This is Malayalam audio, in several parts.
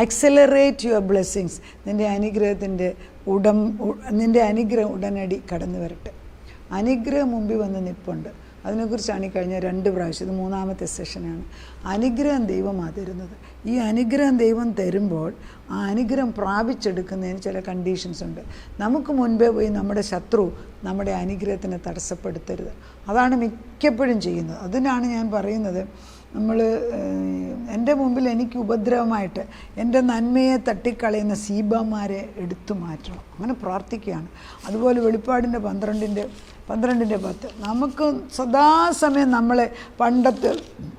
Accelerate your blessings. നിൻ്റെ അനുഗ്രഹം ഉടനടി കടന്നു വരട്ടെ. അനുഗ്രഹം മുമ്പിൽ വന്ന് നിൽപ്പുണ്ട്. അതിനെക്കുറിച്ചാണ് ഈ കഴിഞ്ഞ 2 പ്രാവശ്യം, ഇത് 3ാമത്തെ സെഷനാണ്. അനുഗ്രഹം ദൈവമാണ് തരുന്നത്. ഈ അനുഗ്രഹം ദൈവം തരുമ്പോൾ ആ അനുഗ്രഹം പ്രാപിച്ചെടുക്കുന്നതിന് ചില കണ്ടീഷൻസ് ഉണ്ട്. നമുക്ക് മുൻപേ പോയി നമ്മുടെ ശത്രു നമ്മുടെ അനുഗ്രഹത്തിനെ തടസ്സപ്പെടുത്തരുത്. അതാണ് മിക്കപ്പോഴും ചെയ്യുന്നത്. അതിനാണ് ഞാൻ പറയുന്നത്, എൻ്റെ മുമ്പിൽ എനിക്ക് ഉപദ്രവമായിട്ട് എൻ്റെ നന്മയെ തട്ടിക്കളയുന്ന സീബാമാരെ എടുത്തു മാറ്റണം. അങ്ങനെ പ്രാർത്ഥിക്കുകയാണ്. അതുപോലെ വെളിപ്പാടിൻ്റെ 12:10 നമുക്ക് സദാസമയം നമ്മളെ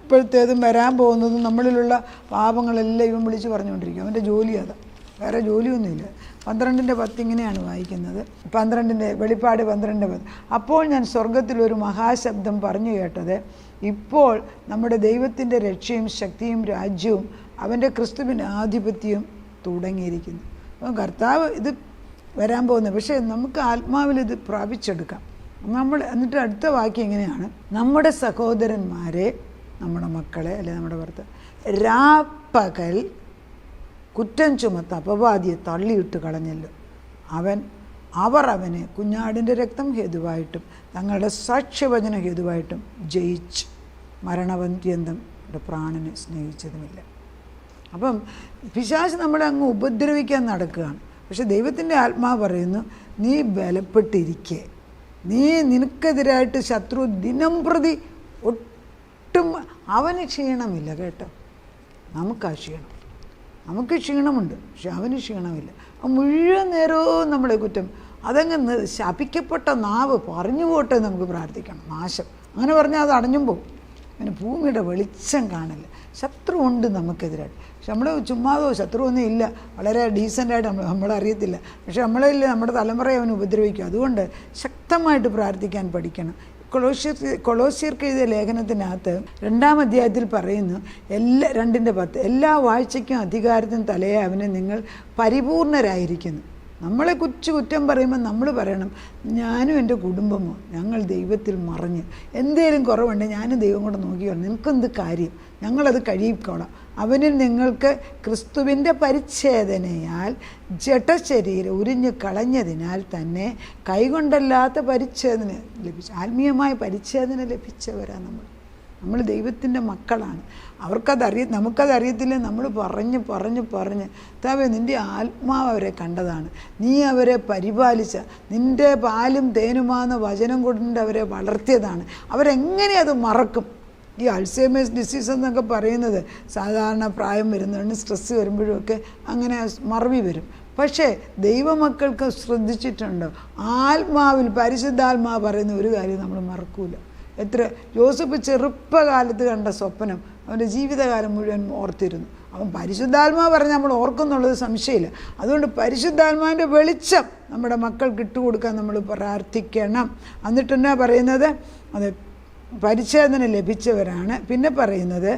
ഇപ്പോഴത്തേതും വരാൻ പോകുന്നതും നമ്മളിലുള്ള പാപങ്ങളെല്ലാം ഇവൻ വിളിച്ച് പറഞ്ഞുകൊണ്ടിരിക്കും. അവൻ്റെ ജോലി അതാ, വേറെ ജോലിയൊന്നുമില്ല. 12:10 ഇങ്ങനെയാണ് വായിക്കുന്നത്. വെളിപ്പാട് 12:10. അപ്പോൾ ഞാൻ സ്വർഗത്തിലൊരു മഹാശബ്ദം പറഞ്ഞു കേട്ടത്, ഇപ്പോൾ നമ്മുടെ ദൈവത്തിൻ്റെ രക്ഷയും ശക്തിയും രാജ്യവും അവൻ്റെ ക്രിസ്തുവിൻ്റെ ആധിപത്യവും തുടങ്ങിയിരിക്കുന്നു. അപ്പം കർത്താവ് ഇത് വരാൻ പോകുന്നത്, പക്ഷേ നമുക്ക് ആത്മാവിൽ ഇത് പ്രാപിച്ചെടുക്കാം. എന്നിട്ട് അടുത്ത വാക്യം ഇങ്ങനെയാണ്, നമ്മുടെ സഹോദരന്മാരെ, നമ്മുടെ മക്കളെ അല്ലെ നമ്മുടെ ഭർത്താവ് രാപ്പകൽ കുറ്റം ചുമത്ത അപവാദിയെ തള്ളിയിട്ട് കളഞ്ഞല്ലോ. അവർ അവനെ കുഞ്ഞാടിൻ്റെ രക്തം ഹേതുവായിട്ടും തങ്ങളുടെ സാക്ഷ്യവചന ഹേതുവായിട്ടും ജയിച്ച് മരണപര്യന്തം പ്രാണനെ സ്നേഹിച്ചതുമില്ല. അപ്പം പിശാച് നമ്മളെ അങ്ങ് ഉപദ്രവിക്കാൻ നടക്കുകയാണ്. പക്ഷെ ദൈവത്തിൻ്റെ ആത്മാവ് പറയുന്നു, നീ ബലപ്പെട്ടിരിക്കേ, നിനക്കെതിരായിട്ട് ശത്രു ദിനം പ്രതി ഒട്ടും അവന് ക്ഷീണമില്ല കേട്ടോ. നമുക്കാ ക്ഷീണം, നമുക്ക് ക്ഷീണമുണ്ട്, പക്ഷെ അവന് ക്ഷീണമില്ല. മുഴുവൻ നേരവും നമ്മളെ കുറ്റം, അതങ്ങ് ശപിക്കപ്പെട്ട നാവ് പറഞ്ഞു പോട്ടെ നമുക്ക് പ്രാർത്ഥിക്കണം. നാശം അങ്ങനെ പറഞ്ഞാൽ അത് അടഞ്ഞും പോകും. പിന്നെ ഭൂമിയുടെ വെളിച്ചം കാണില്ല. ശത്രു ഉണ്ട് നമുക്കെതിരായിട്ട്, പക്ഷെ നമ്മൾ ചുമ്മാതോ ശത്രുവൊന്നും ഇല്ല, വളരെ ഡീസൻ്റായിട്ട് നമ്മളറിയത്തില്ല, പക്ഷെ നമ്മളില്ല, നമ്മുടെ തലമുറയെ അവന് ഉപദ്രവിക്കും. അതുകൊണ്ട് ശക്തമായിട്ട് പ്രാർത്ഥിക്കാൻ പഠിക്കണം. കൊളോസ്യർക്ക് എഴുതിയ ലേഖനത്തിനകത്ത് 2-ാം അധ്യായത്തിൽ പറയുന്നു, 2:10 എല്ലാ വാഴ്ചയ്ക്കും അധികാരത്തിനും തലയെ അവന് നിങ്ങൾ പരിപൂർണരായിരിക്കുന്നു. നമ്മളെ കുറ്റം പറയുമ്പോൾ നമ്മൾ പറയണം, ഞാനും എൻ്റെ കുടുംബമോ ഞങ്ങൾ ദൈവത്തിൽ മറിഞ്ഞ് എന്തേലും കുറവുണ്ടെങ്കിൽ ഞാനും ദൈവം കൂടെ നോക്കിക്കോളാം, നിനക്കെന്ത് കാര്യം, ഞങ്ങളത് കഴിയിക്കോളാം. അവനിൽ നിങ്ങൾക്ക് ക്രിസ്തുവിൻ്റെ പരിച്ഛേദനയാൽ ജഡശരീരം ഉരിഞ്ഞു കളഞ്ഞതിനാൽ തന്നെ കൈകൊണ്ടല്ലാത്ത പരിച്ഛേദന ലഭിച്ചു. ആത്മീയമായ പരിച്ഛേദന ലഭിച്ചവരാണ് നമ്മൾ ദൈവത്തിൻ്റെ മക്കളാണ്. നമുക്കതറിയത്തില്ല. നമ്മൾ പറഞ്ഞ് താവേ നിൻ്റെ ആത്മാവ് അവരെ കണ്ടതാണ്, നീ അവരെ പരിപാലിച്ച, നിൻ്റെ പാലും തേനുമാകുന്ന വചനം കൊണ്ട് അവരെ വളർത്തിയതാണ്. അവരെങ്ങനെ അത് മറക്കും? ഈ അൾസൈമേഴ്സ് ഡിസീസ് എന്നൊക്കെ പറയുന്നത് സാധാരണ പ്രായം വരുന്നതുകൊണ്ട് സ്ട്രെസ്സ് വരുമ്പോഴുമൊക്കെ അങ്ങനെ മറവി വരും. പക്ഷേ ദൈവമക്കൾക്ക് ശ്രദ്ധിച്ചിട്ടുണ്ടോ, ആത്മാവിൽ പരിശുദ്ധാത്മാവ് പറയുന്ന ഒരു കാര്യം നമ്മൾ മറക്കൂല. ജോസഫ് ചെറുപ്പകാലത്ത് കണ്ട സ്വപ്നം അവൻ്റെ ജീവിതകാലം മുഴുവൻ ഓർത്തിരുന്നു. അവൻ പരിശുദ്ധാത്മാവ് പറഞ്ഞ് നമ്മൾ ഓർക്കുന്നുള്ളത് സംശയമില്ല. അതുകൊണ്ട് പരിശുദ്ധാത്മാവിൻ്റെ വെളിച്ചം നമ്മുടെ മക്കൾക്ക് ഇട്ടുകൊടുക്കാൻ നമ്മൾ പ്രാർത്ഥിക്കണം. എന്നിട്ട് എന്നാ പറയുന്നത്, അത് പരിച്ഛേദന ലഭിച്ചവരാണ്. പിന്നെ പറയുന്നത്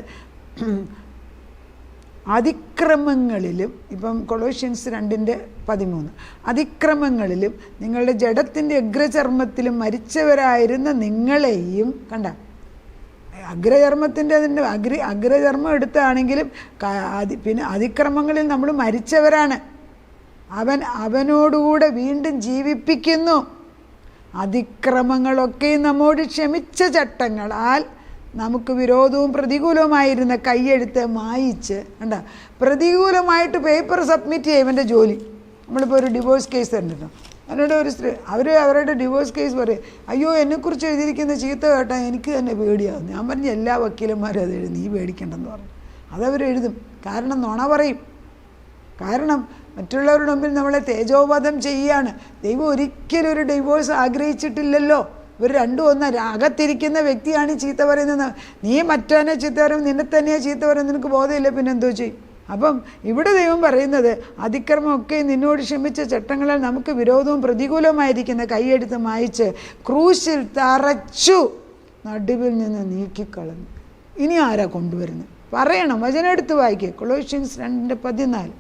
അതിക്രമങ്ങളിലും, ഇപ്പം കൊളോഷ്യൻസ് 2:13 അതിക്രമങ്ങളിലും നിങ്ങളുടെ ജഡത്തിൻ്റെ അഗ്രചർമ്മത്തിലും മരിച്ചവരായിരുന്ന നിങ്ങളെയും കണ്ട, അഗ്രചർമ്മത്തിൻ്റെ അഗ്രചർമ്മം എടുത്താണെങ്കിലും പിന്നെ അതിക്രമങ്ങളിൽ നമ്മൾ മരിച്ചവരാണ്. അവനോടുകൂടെ വീണ്ടും ജീവിപ്പിക്കുന്നു. അതിക്രമങ്ങളൊക്കെ നമ്മോട് ക്ഷമിച്ച ചട്ടങ്ങളാൽ നമുക്ക് വിരോധവും പ്രതികൂലവുമായിരുന്ന കയ്യെഴുത്ത് മായിച്ച്, കണ്ട, പ്രതികൂലമായിട്ട് പേപ്പർ സബ്മിറ്റ് ചെയ്യും ഇവൻ്റെ ജോലി. നമ്മളിപ്പോൾ ഒരു ഡിവോഴ്സ് കേസ് കണ്ടിട്ടോ, അതിനോട് ഒരു സ്ത്രീ അവരുടെ ഡിവോഴ്സ് കേസ് പറയും, അയ്യോ എന്നെക്കുറിച്ച് എഴുതിയിരിക്കുന്ന ചീത്ത കേട്ടാൽ എനിക്ക് തന്നെ പേടിയാകും. ഞാൻ പറഞ്ഞു എല്ലാ വക്കീലന്മാരും അത് എഴുതും, നീ പേടിക്കണ്ടെന്ന് പറഞ്ഞു. അതവരെഴുതും. കാരണം നുണ പറയും. കാരണം മറ്റുള്ളവരുടെ മുമ്പിൽ നമ്മളെ തേജോവധം ചെയ്യുകയാണ്. ദൈവം ഒരിക്കലും ഒരു ഡിവോഴ്സ് ആഗ്രഹിച്ചിട്ടില്ലല്ലോ. ഇവർ രണ്ടും അകത്തിരിക്കുന്ന വ്യക്തിയാണ് ഈ ചീത്ത പറയുന്നത്. നീ മറ്റവനെ ചീത്ത പറയും, നിന്നെ തന്നെയാണ് ചീത്ത പറയുന്നത്, നിനക്ക് ബോധമില്ല, പിന്നെ എന്തോ ചെയ്യും? അപ്പം ഇവിടെ ദൈവം പറയുന്നത്, അതിക്രമമൊക്കെ നിന്നോട് ക്ഷമിച്ച ചട്ടങ്ങളാൽ നമുക്ക് വിരോധവും പ്രതികൂലവുമായിരിക്കുന്ന കൈയെടുത്ത് മായിച്ച് ക്രൂശിൽ തറച്ചു നടുവിൽ നിന്ന് നീക്കിക്കളഞ്ഞു. ഇനി ആരാ കൊണ്ടുവരുന്നത്? പറയണം, വചനം എടുത്ത് വായിക്കുക. കൊളോഷ്യൻസ് 2:14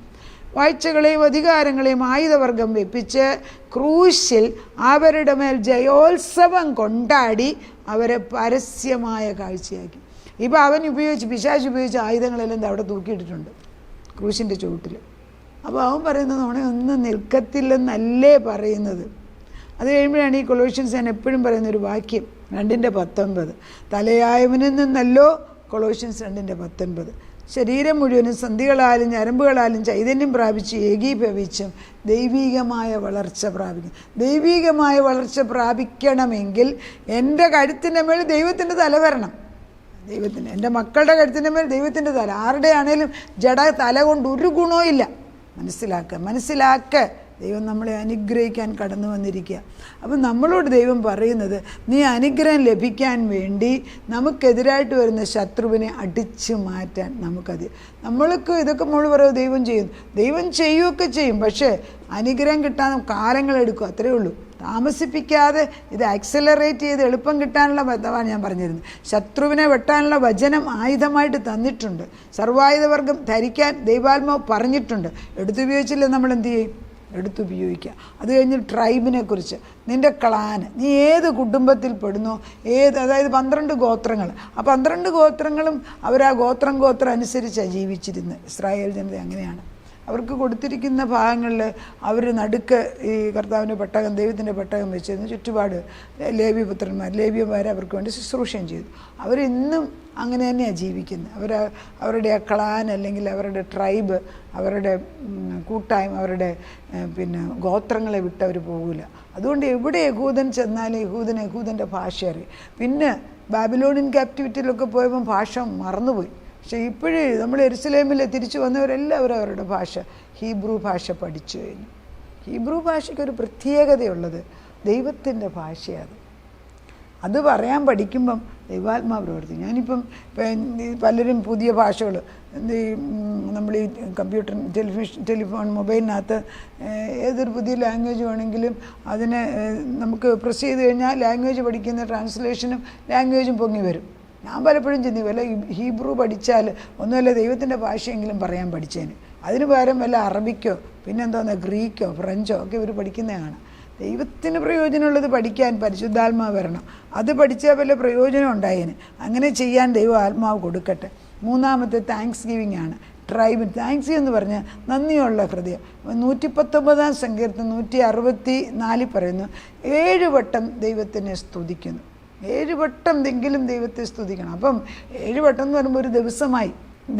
വാഴ്ചകളെയും അധികാരങ്ങളെയും ആയുധവർഗം വെപ്പിച്ച് ക്രൂശിൽ അവരുടെ മേൽ ജയോത്സവം കൊണ്ടാടി അവരെ പരസ്യമായ കാഴ്ചയാക്കി. ഇപ്പോൾ പിശാച് ഉപയോഗിച്ച ആയുധങ്ങളെല്ലാം അവിടെ തൂക്കിയിട്ടിട്ടുണ്ട്. ക്രൂശിൻ്റെ ചുവട്ടിൽ. അപ്പോൾ അവൻ പറയുന്നത് ഒന്നും നിൽക്കത്തില്ലെന്നല്ലേ പറയുന്നത്. അത് കഴിയുമ്പോഴാണ് ഈ കൊളോഷ്യൻസ് ഞാൻ എപ്പോഴും പറയുന്നൊരു വാക്യം 2:19 തലയായവനിൽ നിന്നല്ലോ കൊളോഷ്യൻസ് 2:19 ശരീരം മുഴുവനും സന്ധികളാലും ഞരമ്പുകളാലും ചൈതന്യം പ്രാപിച്ച് ഏകീഭവിച്ചും ദൈവീകമായ വളർച്ച പ്രാപിക്കും. ദൈവീകമായ വളർച്ച പ്രാപിക്കണമെങ്കിൽ എൻ്റെ കഴുത്തിൻ്റെ മേൽ ദൈവത്തിൻ്റെ തല വരണം. ദൈവത്തിൻ്റെ എൻ്റെ മക്കളുടെ കഴുത്തിൻ്റെ മേൽ ദൈവത്തിൻ്റെ തല. ആരുടെ ആണേലും ജഡ തല കൊണ്ട് ഒരു ഗുണവും ഇല്ല. മനസ്സിലാക്കുക ദൈവം നമ്മളെ അനുഗ്രഹിക്കാൻ കടന്നു വന്നിരിക്കുക. അപ്പം നമ്മളോട് ദൈവം പറയുന്നത്, നീ അനുഗ്രഹം ലഭിക്കാൻ വേണ്ടി നമുക്കെതിരായിട്ട് വരുന്ന ശത്രുവിനെ അടിച്ചു മാറ്റാൻ നമ്മൾക്ക് ഇതൊക്കെ നമ്മൾ പറയുക ദൈവം ചെയ്യുകയൊക്കെ ചെയ്യും. പക്ഷേ അനുഗ്രഹം കിട്ടാൻ കാലങ്ങളെടുക്കും, അത്രയേ ഉള്ളൂ. താമസിപ്പിക്കാതെ ഇത് ആക്സലറേറ്റ് ചെയ്ത് എളുപ്പം കിട്ടാനുള്ള ബന്ധമാണ് ഞാൻ പറഞ്ഞിരുന്നത്. ശത്രുവിനെ വെട്ടാനുള്ള വചനം ആയുധമായിട്ട് തന്നിട്ടുണ്ട്. സർവായുധവർഗം ധരിക്കാൻ ദൈവാത്മാവ് പറഞ്ഞിട്ടുണ്ട്. എടുത്തുപയോഗിച്ചില്ലേ നമ്മൾ എന്ത് ചെയ്യും? എടുത്തുപയോഗിക്കുക. അത് കഴിഞ്ഞ് ട്രൈബിനെ കുറിച്ച്, നിൻ്റെ ക്ലാന്, നീ ഏത് കുടുംബത്തിൽ പെടുന്നോ, അതായത് 12 ഗോത്രങ്ങൾ. ആ 12 ഗോത്രങ്ങളും അവർ ആ ഗോത്രം അനുസരിച്ചാണ് ജീവിച്ചിരുന്നത്. ഇസ്രായേൽ ജനത അങ്ങനെയാണ്. അവർക്ക് കൊടുത്തിരിക്കുന്ന ഭാഗങ്ങളിൽ അവർ നടുക്ക് ഈ കർത്താവിൻ്റെ പെട്ടകം, ദൈവത്തിൻ്റെ പെട്ടകം വെച്ചിരുന്നു. ചുറ്റുപാട് ലേവ്യന്മാരെ അവർക്ക് വേണ്ടി ശുശ്രൂഷയും ചെയ്തു. അവരിന്നും അങ്ങനെ തന്നെയാണ് ജീവിക്കുന്നത്. അവരുടെ ആ ക്ലാൻ അല്ലെങ്കിൽ അവരുടെ ട്രൈബ്, അവരുടെ കൂട്ടായ്മ, അവരുടെ ഗോത്രങ്ങളെ വിട്ട് അവർ പോകില്ല. അതുകൊണ്ട് എവിടെ യഹൂദൻ ചെന്നാലും യഹൂദൻ്റെ ഭാഷ അറിയും. പിന്നെ ബാബിലോണിയൻ ക്യാപ്റ്റിവിറ്റിയിലൊക്കെ പോയപ്പോൾ ഭാഷ മറന്നുപോയി. പക്ഷേ ഇപ്പോഴേ നമ്മൾ യെരുശലേമിൽ തിരിച്ചു വന്നവരെല്ലാവരും അവരുടെ ഭാഷ, ഹീബ്രു ഭാഷ പഠിച്ചു കഴിഞ്ഞു. ഹീബ്രു ഭാഷയ്ക്കൊരു പ്രത്യേകതയുള്ളത് ദൈവത്തിൻ്റെ ഭാഷയാണ്. അത് പറയാൻ പഠിക്കുമ്പം ദൈവാത്മാവ് പ്രവർത്തിക്കും. ഞാനിപ്പം പലരും പുതിയ ഭാഷകൾ നമ്മൾ ഈ കമ്പ്യൂട്ടർ, ടെലിഫോൺ, മൊബൈലിനകത്ത് ഏതൊരു പുതിയ ലാംഗ്വേജ് വേണമെങ്കിലും അതിനെ നമുക്ക് പ്രസ് ചെയ്ത് കഴിഞ്ഞാൽ ലാംഗ്വേജ് പഠിക്കുന്ന ട്രാൻസ്ലേഷനും ലാംഗ്വേജും പൊങ്ങി വരും. ഞാൻ പലപ്പോഴും ചിന്തിക്കും, വല്ല ഹീബ്രു പഠിച്ചാൽ ഒന്നുമല്ല ദൈവത്തിൻ്റെ ഭാഷയെങ്കിലും പറയാൻ പഠിച്ചേന്. അതിന് പകരം വല്ല അറബിക്കോ പിന്നെന്തോന്നാ ഗ്രീക്കോ ഫ്രഞ്ചോ ഒക്കെ ഇവർ പഠിക്കുന്നതാണ്. ദൈവത്തിന് പ്രയോജനമുള്ളത് പഠിക്കാൻ പരിശുദ്ധാത്മാവ് വരണം. അത് പഠിച്ചാൽ വല്ല പ്രയോജനം ഉണ്ടായേന്. അങ്ങനെ ചെയ്യാൻ ദൈവം ആത്മാവ് കൊടുക്കട്ടെ. മൂന്നാമത്തെ താങ്ക്സ് ഗിവിങ് ആണ്. ട്രൈബ് താങ്ക്സ് എന്ന് പറഞ്ഞാൽ നന്ദിയുള്ള ഹൃദയം. 119 സങ്കീർത്തനം 164 പറയുന്നു, 7 വട്ടം ദൈവത്തിനെ സ്തുതിക്കുന്നു. 7 വട്ടമെങ്കിലും ദൈവത്തെ സ്തുതിക്കണം. അപ്പം 7 വട്ടം എന്ന് പറയുമ്പോൾ ഒരു ദിവസമായി.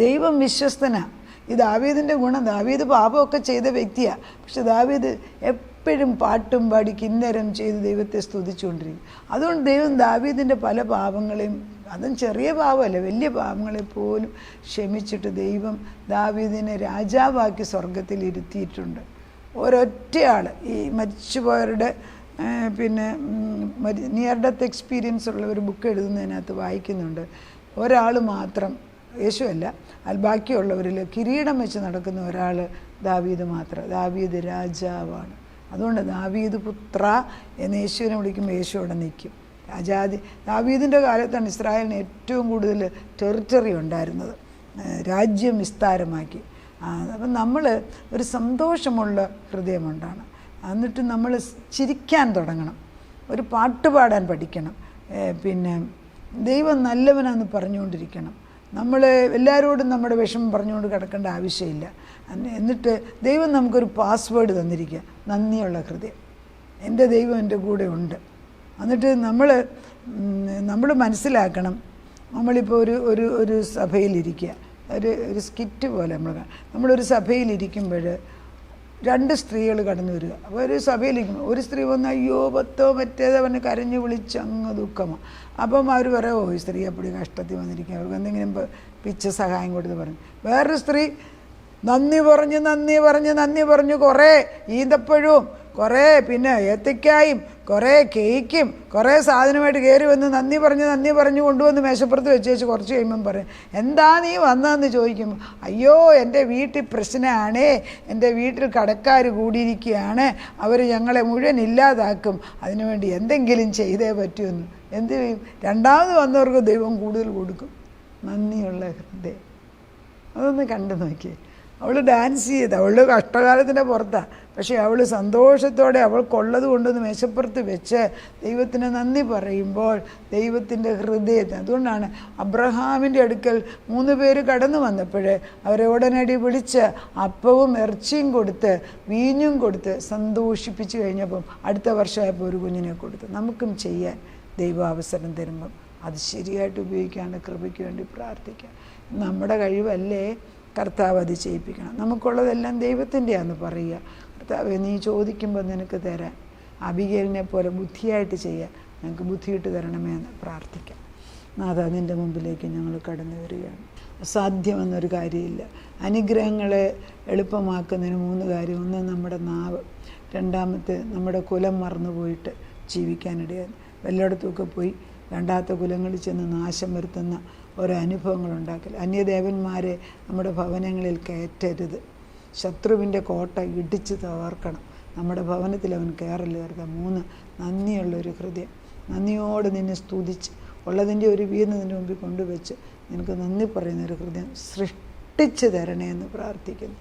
ദൈവം വിശ്വസ്തനാണ്. ഈ ദാവീദിൻ്റെ ഗുണം, ദാവീദ് പാപമൊക്കെ ചെയ്ത വ്യക്തിയാണ്. പക്ഷെ ദാവീദ് എപ്പോഴും പാട്ടും പാടി കിന്നരം ചെയ്ത് ദൈവത്തെ സ്തുതിച്ചുകൊണ്ടിരിക്കും. അതുകൊണ്ട് ദൈവം ദാവീദിൻ്റെ പല പാപങ്ങളെയും, അതും ചെറിയ പാപമല്ല, വലിയ പാപങ്ങളെ പോലും ക്ഷമിച്ചിട്ട് ദൈവം ദാവീദിനെ രാജാവാക്കി സ്വർഗത്തിൽ ഇരുത്തിയിട്ടുണ്ട്. ഒരൊറ്റയാൾ, ഈ മരിച്ചുപോയവരുടെ നിയർ ഡെത്ത് എക്സ്പീരിയൻസ് ഉള്ള ഒരു ബുക്ക് എഴുതുന്നതിനകത്ത് വായിക്കുന്നുണ്ട്. ഒരാൾ മാത്രം, യേശുവല്ല, ബാക്കിയുള്ളവരിൽ കിരീടം വെച്ച് നടക്കുന്ന ഒരാൾ ദാവീദ് മാത്രം. ദാവീദ് രാജാവാണ്. അതുകൊണ്ട് ദാവീദ് പുത്ര എന്ന് യേശുവിനെ വിളിക്കുമ്പോൾ യേശു അവിടെ നിൽക്കും. ദാവീദിൻ്റെ കാലത്താണ് ഇസ്രായേലിന് ഏറ്റവും കൂടുതൽ ടെറിട്ടറി ഉണ്ടായിരുന്നത്. രാജ്യം വിസ്താരമാക്കി. അപ്പം നമ്മൾ ഒരു സന്തോഷമുള്ള ഹൃദയമുണ്ടാണ്. എന്നിട്ട് നമ്മൾ ചിരിക്കാൻ തുടങ്ങണം. ഒരു പാട്ട് പാടാൻ പഠിക്കണം. ദൈവം നല്ലവനാന്ന് പറഞ്ഞുകൊണ്ടിരിക്കണം. നമ്മൾ എല്ലാവരോടും നമ്മുടെ വിഷമം പറഞ്ഞുകൊണ്ട് കിടക്കേണ്ട ആവശ്യമില്ല. എന്നിട്ട് ദൈവം നമുക്കൊരു പാസ്വേഡ് തന്നിരിക്കുക, നന്ദിയുള്ള ഹൃദയം. എൻ്റെ ദൈവം എൻ്റെ കൂടെ ഉണ്ട്. എന്നിട്ട് നമ്മൾ മനസ്സിലാക്കണം, നമ്മളിപ്പോൾ ഒരു സഭയിലിരിക്കുക, ഒരു സ്കിറ്റ് പോലെ നമ്മളൊരു സഭയിലിരിക്കുമ്പോൾ 2 സ്ത്രീകൾ കടന്നു വരിക. അപ്പോൾ ഒരു സഭയിലിരിക്കുമ്പോൾ ഒരു സ്ത്രീ വന്ന് അയ്യോ പത്തോ മറ്റേതോ പറഞ്ഞ് കരഞ്ഞു വിളിച്ച് അങ്ങ് ദുഃഖമാണ്. അപ്പം അവർ പറയുമോ ഈ സ്ത്രീ അപ്പടി കഷ്ടത്തിൽ വന്നിരിക്കുക, അവർക്ക് എന്തെങ്കിലും പിച്ച സഹായം കൊടുത്ത് പറഞ്ഞു. വേറൊരു സ്ത്രീ നന്ദി പറഞ്ഞു കുറേ ഈന്തപ്പഴവും കുറേ ഏത്തക്കായും കുറേ കേക്കും കുറേ സാധനമായിട്ട് കയറി വന്ന് നന്ദി പറഞ്ഞു കൊണ്ടുവന്ന് മേശപ്പുറത്ത് വെച്ച് കുറച്ച് കഴിയുമ്പം പറയും, എന്താ നീ വന്നതെന്ന് ചോദിക്കുമ്പോൾ, അയ്യോ എൻ്റെ വീട്ടിൽ പ്രശ്നമാണേ, എൻ്റെ വീട്ടിൽ കടക്കാർ കൂടിയിരിക്കുകയാണ്, അവർ ഞങ്ങളെ മുഴുവൻ ഇല്ലാതാക്കും, അതിനുവേണ്ടി എന്തെങ്കിലും ചെയ്തേ പറ്റുമെന്ന്. എന്ത് ചെയ്യും? രണ്ടാമത് വന്നവർക്ക് ദൈവം കൂടുതൽ കൊടുക്കും. നന്ദിയുള്ള ഹൃദയം. അതൊന്ന് കണ്ടു നോക്കിയേ. അവൾ ഡാൻസ് ചെയ്ത്, അവളുടെ കഷ്ടകാലത്തിൻ്റെ പുറത്താണ്, പക്ഷേ അവൾ സന്തോഷത്തോടെ അവൾക്കുള്ളത് കൊണ്ടൊന്ന് മേശപ്പുറത്ത് വെച്ച് ദൈവത്തിന് നന്ദി പറയുമ്പോൾ ദൈവത്തിൻ്റെ ഹൃദയത്തിന്, അതുകൊണ്ടാണ് അബ്രഹാമിൻ്റെ അടുക്കൽ 3 പേര് കടന്നു വന്നപ്പോൾ അവരെ ഉടനടി വിളിച്ച് അപ്പവും ഇറച്ചിയും കൊടുത്ത് വീഞ്ഞും കൊടുത്ത് സന്തോഷിപ്പിച്ച് കഴിഞ്ഞപ്പം അടുത്ത വർഷമായപ്പോൾ ഒരു കുഞ്ഞിനെ കൊടുത്തു. നമുക്കും ചെയ്യാൻ ദൈവം അവസരം തരുമ്പം അത് ശരിയായിട്ട് ഉപയോഗിക്കാണ്ട് കൃപയ്ക്ക് വേണ്ടി പ്രാർത്ഥിക്കാം. നമ്മുടെ കഴിവല്ലേ, കർത്താവ് അത് ചെയ്യിപ്പിക്കണം. നമുക്കുള്ളതെല്ലാം ദൈവത്തിൻ്റെയാണെന്ന് പറയുക. കർത്താവ് നീ ചോദിക്കുമ്പോൾ നിനക്ക് തരാൻ, അബിഗേലിനെ പോലെ ബുദ്ധിയായിട്ട് ചെയ്യാൻ ഞങ്ങൾക്ക് ബുദ്ധിയിട്ട് തരണമേ എന്ന് പ്രാർത്ഥിക്കാം. നാഥ, നിൻ്റെ മുമ്പിലേക്ക് ഞങ്ങൾ കടന്നു വരികയാണ്. അസാധ്യമെന്നൊരു കാര്യമില്ല. അനുഗ്രഹങ്ങളെ എളുപ്പമാക്കുന്നതിന് 3 കാര്യം. ഒന്ന്, നമ്മുടെ നാവ്. രണ്ടാമത്തെ, നമ്മുടെ കുലം മറന്നു പോയിട്ട് ജീവിക്കാനിടയാണ്. വല്ലയിടത്തുമൊക്കെ പോയി വേണ്ടാത്ത കുലങ്ങളിൽ ചെന്ന് നാശം വരുത്തുന്ന ഓരോ അനുഭവങ്ങളുണ്ടാക്കില്ല. അന്യദേവന്മാരെ നമ്മുടെ ഭവനങ്ങളിൽ കയറ്റരുത്. ശത്രുവിൻ്റെ കോട്ട ഇടിച്ച് തകർക്കണം. നമ്മുടെ ഭവനത്തിൽ അവൻ കയറരുത്. 3, നന്ദിയുള്ളൊരു ഹൃദയം. നന്ദിയോട് നിന്നെ സ്തുതിച്ച് ഉള്ളതിൻ്റെ ഒരു വീന്ന് നിൻ്റെ മുമ്പിൽ കൊണ്ടുവച്ച് നിനക്ക് നന്ദി പറയുന്നൊരു ഹൃദയം സൃഷ്ടിച്ച് തരണേ എന്ന് പ്രാർത്ഥിക്കുന്നു.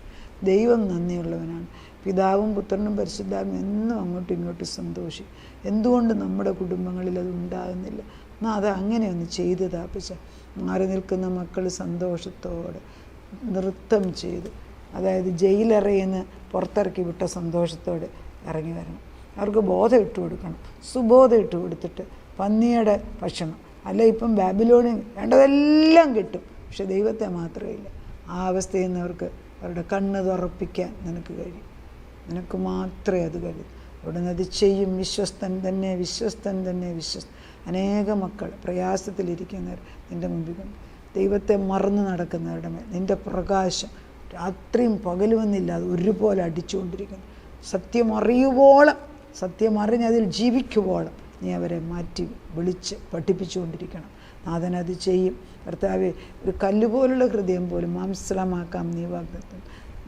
ദൈവം നന്ദിയുള്ളവനാണ്. പിതാവും പുത്രനും പരിശുദ്ധാത്മാവും എന്നും അങ്ങോട്ടും ഇങ്ങോട്ടും സന്തോഷിക്കും. എന്തുകൊണ്ട് നമ്മുടെ കുടുംബങ്ങളിൽ അത് ഉണ്ടാകുന്നില്ല? എന്നാൽ അത് അങ്ങനെ ഒന്ന് ചെയ്ത് താപ്പിച്ച മാറി നിൽക്കുന്ന മക്കൾ സന്തോഷത്തോടെ നൃത്തം ചെയ്ത്, അതായത് ജയിലറയിൽ നിന്ന് പുറത്തിറക്കി വിട്ട സന്തോഷത്തോടെ ഇറങ്ങി വരണം. അവർക്ക് ബോധം ഇട്ട് കൊടുക്കണം. സുബോധം ഇട്ട് കൊടുത്തിട്ട് പന്നിയുടെ ഭക്ഷണം അല്ല, ഇപ്പം ബാബിലോണിൽ വേണ്ടതെല്ലാം കിട്ടും, പക്ഷെ ദൈവത്തെ മാത്രമേ ഇല്ല. ആ അവസ്ഥയിൽ നിന്ന് അവരുടെ കണ്ണ് തുറപ്പിക്കാൻ നിനക്ക് കഴിയും. നിനക്ക് മാത്രമേ അത് കഴിയൂ. അവിടെ നിന്ന് അത് ചെയ്യും. വിശ്വസ്തൻ തന്നെ, വിശ്വസ്തൻ തന്നെ, വിശ്വസ്തൻ. അനേക മക്കൾ പ്രയാസത്തിലിരിക്കുന്നവർ നിൻ്റെ മുമ്പിൽ കൊണ്ട് ദൈവത്തെ മറന്നു നടക്കുന്നവരുടെ മേൽ നിൻ്റെ പ്രകാശം രാത്രിയും പകലുമെന്നില്ലാതെ ഒരുപോലെ അടിച്ചുകൊണ്ടിരിക്കുന്നു. സത്യം അറിയുവോളം, സത്യം അറിഞ്ഞ് അതിൽ ജീവിക്കുവോളം നീ അവരെ മാറ്റി വിളിച്ച് പഠിപ്പിച്ചുകൊണ്ടിരിക്കണം. നാഥൻ അത് ചെയ്യും. കർത്താവേ, ഒരു കല്ലുപോലുള്ള ഹൃദയം പോലും മാംസളമാക്കാം നീ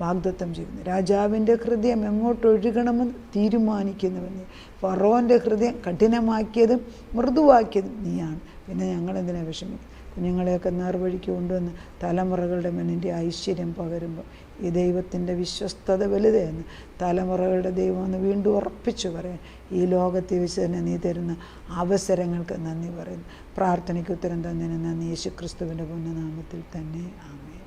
വാഗ്ദത്തം ചെയ്യുന്നു. രാജാവിൻ്റെ ഹൃദയം എങ്ങോട്ടൊഴുകണമെന്ന് തീരുമാനിക്കുന്നവൻ നീ. ഫറോൻ്റെ ഹൃദയം കഠിനമാക്കിയതും മൃദുവാക്കിയതും നീയാണ്. പിന്നെ ഞങ്ങളെന്തിനാ വിഷമിക്കും? കുഞ്ഞുങ്ങളെയൊക്കെ നേർവഴിക്ക് കൊണ്ടുവന്ന് തലമുറകളുടെ മുന്നിൻ്റെ ഐശ്വര്യം പകരുമ്പോൾ ഈ ദൈവത്തിൻ്റെ വിശ്വസ്തത വലുതെന്ന് തലമുറകളുടെ ദൈവമെന്ന് വീണ്ടും ഉറപ്പിച്ചു പറയാൻ ഈ ലോകത്തെ വെച്ച് തന്നെ നീ തരുന്ന അവസരങ്ങൾക്ക് നന്ദി പറയുന്നു. പ്രാർത്ഥനയ്ക്ക് ഉത്തരം തന്നതിന് നന്ദി. യേശുക്രിസ്തുവിൻ്റെ പുണ്യനാമത്തിൽ തന്നെ. ആമേൻ.